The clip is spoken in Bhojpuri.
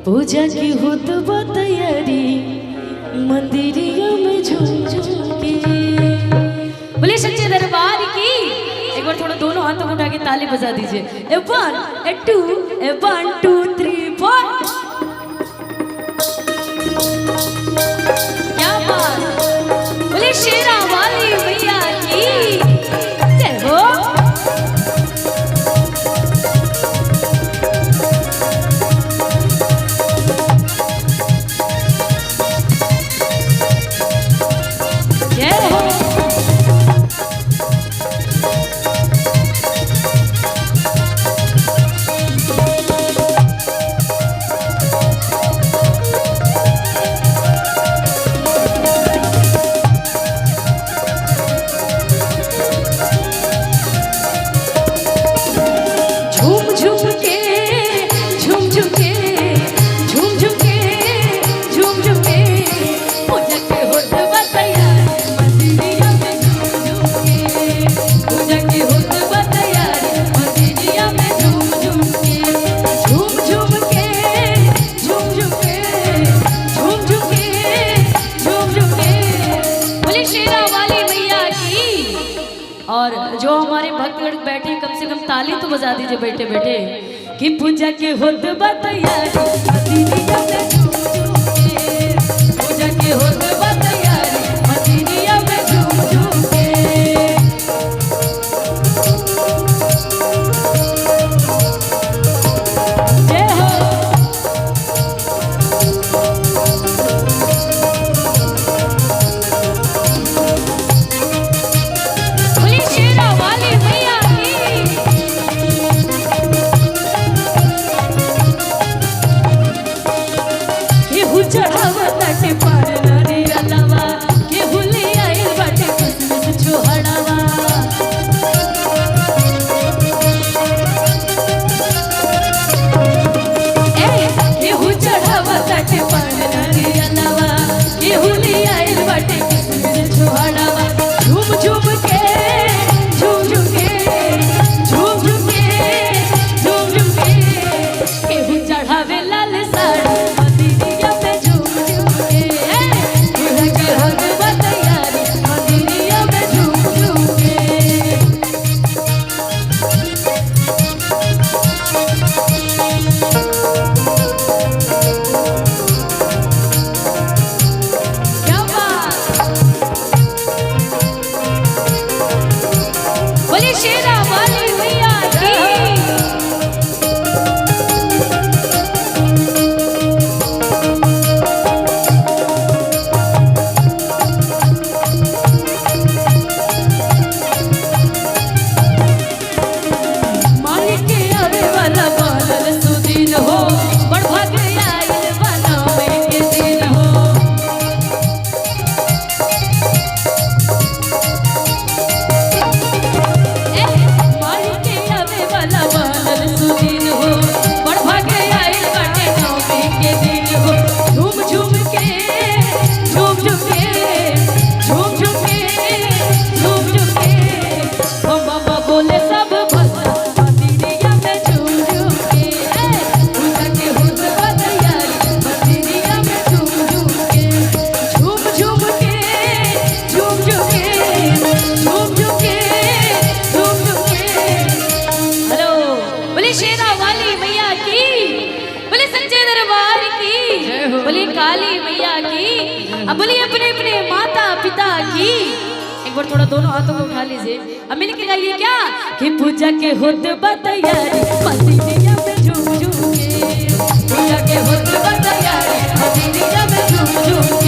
पूजा की होत बा तैयारी मंदिरिया में झूम झूम के। बोले सच्चे दरबार की। एक बार थोड़ा दोनों हाथों को उठा के ताली बजा दीजिए। ए 1 ए 2 ए 1 2 3 4। क्या बात। बोले शेरा वाली मैया की जय हो। और जो हमारे भक्त बैठे कम से कम ताली तो बजा दीजिए बैठे बैठे कि पूजा के होत बा तैयारी मदीनिया में झूम झूम के। पूजा के होत बा तैयारी मदीनिया में झूम झूम के। जय हो। बोलिए काली मैया की। अब बोलिए अपने अपने माता पिता की। एक बार थोड़ा दोनों हाथों को उठा लीजिए। अब मिल के गाइए क्या कि पूजा के होत बा तैयारी मदीनिया में झूम झूम के। पूजा के होत बा तैयारी मदीनिया में झूम झूम